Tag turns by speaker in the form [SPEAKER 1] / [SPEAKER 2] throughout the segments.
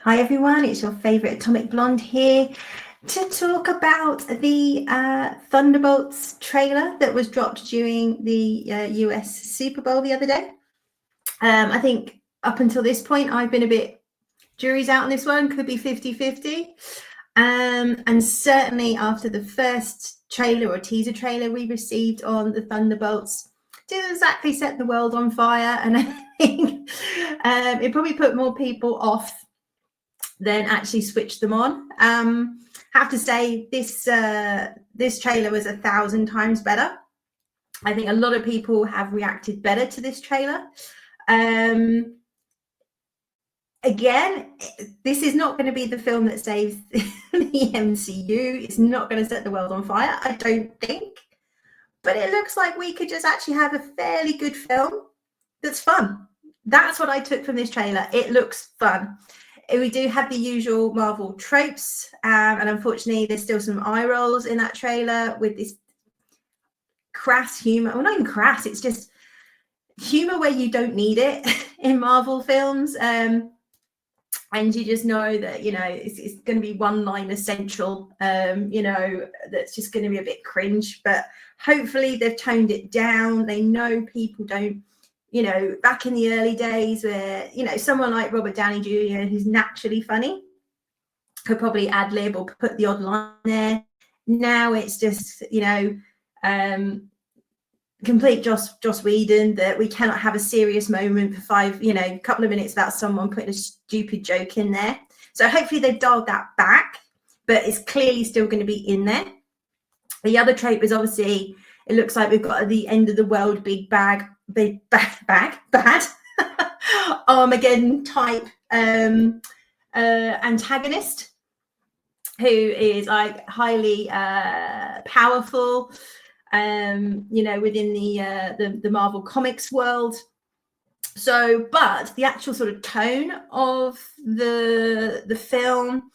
[SPEAKER 1] Hi everyone, it's your favourite Atomic Blonde here to talk about the Thunderbolts trailer that was dropped during the US Super Bowl the other day. I think up until this point I've been a bit jury's out on this one, could be 50-50. And certainly after the first trailer or teaser trailer we received on the Thunderbolts, didn't exactly set the world on fire, and I think it probably put more people off then actually switch them on. Have to say this trailer was 1,000 times better. I think a lot of people have reacted better to this trailer. Again, this is not going to be the film that saves the MCU. It's not going to set the world on fire, I don't think. But it looks like we could just actually have a fairly good film that's fun. That's what I took from this trailer. It looks fun. We do have the usual Marvel tropes, and unfortunately there's still some eye rolls in that trailer with this crass humor. Well, not even crass, it's just humor where you don't need it in Marvel films, and you just know that, you know, it's going to be one-liner central, you know, that's just going to be a bit cringe, but hopefully they've toned it down. They know people don't, you know, back in the early days where, you know, someone like Robert Downey Jr., who's naturally funny, could probably ad lib or put the odd line there. Now it's just, you know, complete Joss Whedon, that we cannot have a serious moment for a couple of minutes without someone putting a stupid joke in there. So hopefully they've dialed that back, but it's clearly still going to be in there. The other trope is obviously, it looks like we've got the end of the world bad Armageddon type antagonist who is like highly powerful, you know, within the Marvel Comics world. So, but the actual sort of tone of the film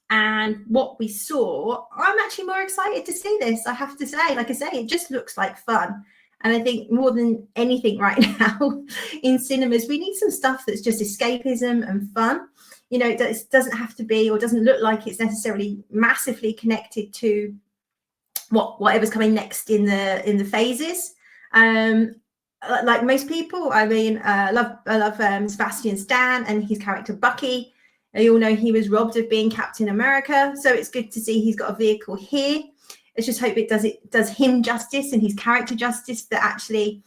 [SPEAKER 1] and what we saw, I'm actually more excited to see this, I have to say. Like I say, it just looks like fun. And I think more than anything right now in cinemas, we need some stuff that's just escapism and fun. You know, it doesn't have to be, or doesn't look like it's necessarily massively connected to whatever's coming next in the phases. Like most people, I mean, I love Sebastian Stan and his character Bucky. You all know he was robbed of being Captain America, so it's good to see he's got a vehicle here. Let's just hope it does him justice and his character justice, that actually,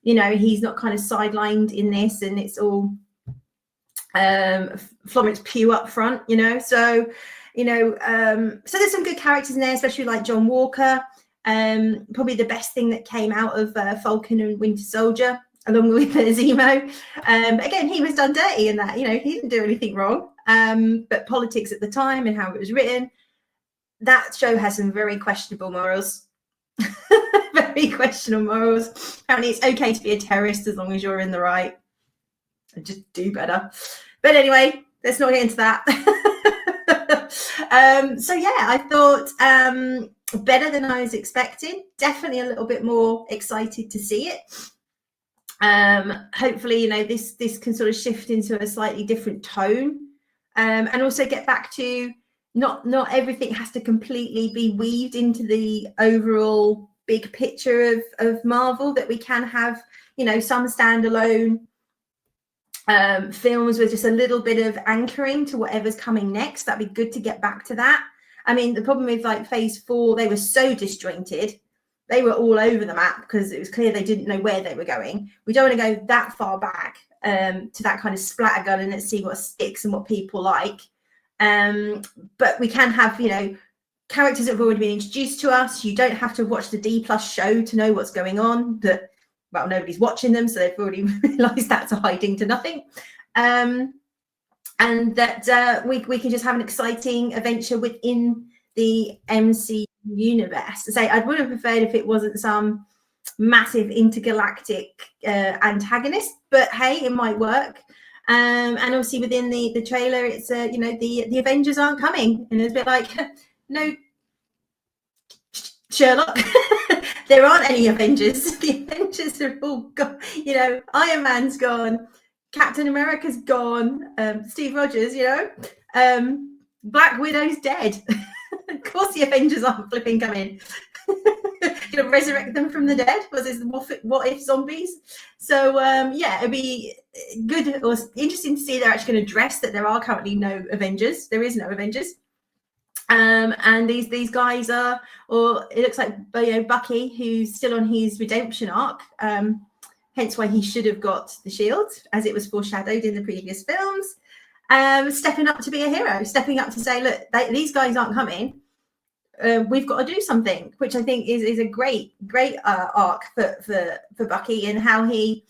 [SPEAKER 1] you know, he's not kind of sidelined in this and it's all Florence Pugh up front, you know. So, you know, so there's some good characters in there, especially like John Walker. Probably the best thing that came out of Falcon and Winter Soldier, along with Zemo. Again, he was done dirty in that, you know, he didn't do anything wrong. But politics at the time and how it was written, that show has some very questionable morals. Very questionable morals. Apparently it's okay to be a terrorist as long as you're in the right. Just do better. But anyway, let's not get into that. So yeah, I thought better than I was expecting. Definitely a little bit more excited to see it. Hopefully, you know, this can sort of shift into a slightly different tone, and also get back to not everything has to completely be weaved into the overall big picture of Marvel, that we can have, you know, some standalone films with just a little bit of anchoring to whatever's coming next. That'd be good to get back to that. I mean, the problem with like phase 4, they were so disjointed. They were all over the map because it was clear they didn't know where they were going. We don't want to go that far back to that kind of splattergun and let's see what sticks and what people like. But we can have, you know, characters that have already been introduced to us. You don't have to watch the D+ show to know what's going on. That, well, nobody's watching them, so they've already realised that's a hiding to nothing. And that we can just have an exciting adventure within the MC universe. To say, I would have preferred if it wasn't some massive intergalactic antagonist, but hey, it might work. And obviously within the trailer, it's you know, the Avengers aren't coming, and it's a bit like, no, Sherlock. There aren't any Avengers. The Avengers are all gone. You know, Iron Man's gone, Captain America's gone. Steve Rogers, Black Widow's dead. Of course, the Avengers aren't flipping coming. Resurrect them from the dead. Was this what if zombies? So it'd be good or interesting to see they're actually going to address that there are currently no Avengers. There is no Avengers. And these guys are, or it looks like Bucky, who's still on his redemption arc. Hence why he should have got the shield, as it was foreshadowed in the previous films. Stepping up to be a hero, stepping up to say, look, these guys aren't coming. We've got to do something, which I think is a great arc for Bucky, and how he,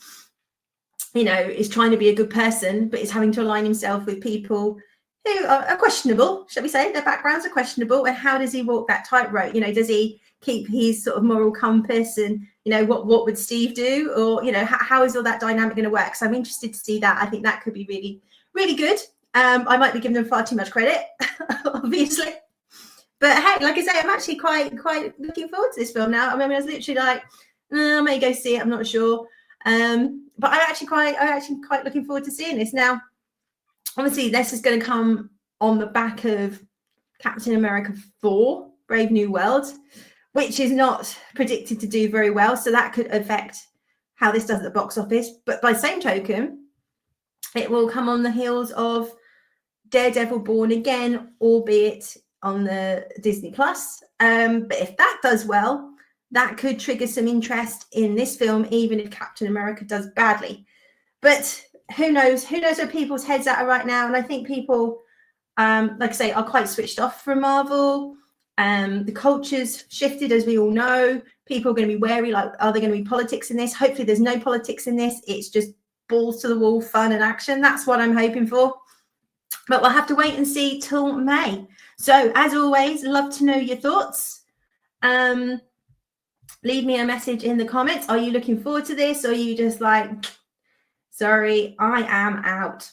[SPEAKER 1] is trying to be a good person, but is having to align himself with people who are questionable, shall we say? Their backgrounds are questionable, and how does he walk that tightrope? Does he keep his sort of moral compass, and what would Steve do, or how is all that dynamic going to work? So I'm interested to see that. I think that could be really, really good. I might be giving them far too much credit, obviously. But hey, like I say, I'm actually quite looking forward to this film now. I mean, I was literally like, I may go see it. I'm not sure. But I'm actually quite looking forward to seeing this. Now, obviously, this is going to come on the back of Captain America 4, Brave New World, which is not predicted to do very well. So that could affect how this does at the box office. But by the same token, it will come on the heels of Daredevil Born Again, albeit on the Disney Plus. But if that does well, that could trigger some interest in this film, even if Captain America does badly. But who knows where people's heads at right now. And I think people, like I say, are quite switched off from Marvel. The culture's shifted, as we all know. People are going to be wary, like, are there going to be politics in this? Hopefully there's no politics in this. It's just balls to the wall, fun and action. That's what I'm hoping for. But we'll have to wait and see till May. So, as always, love to know your thoughts. Leave me a message in the comments. Are you looking forward to this? Or are you just like, sorry, I am out.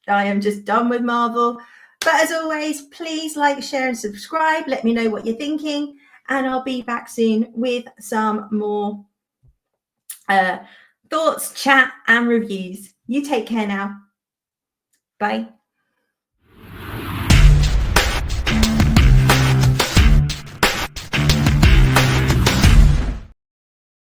[SPEAKER 1] I am just done with Marvel. But as always, please like, share, and subscribe. Let me know what you're thinking. And I'll be back soon with some more thoughts, chat, and reviews. You take care now. Bye.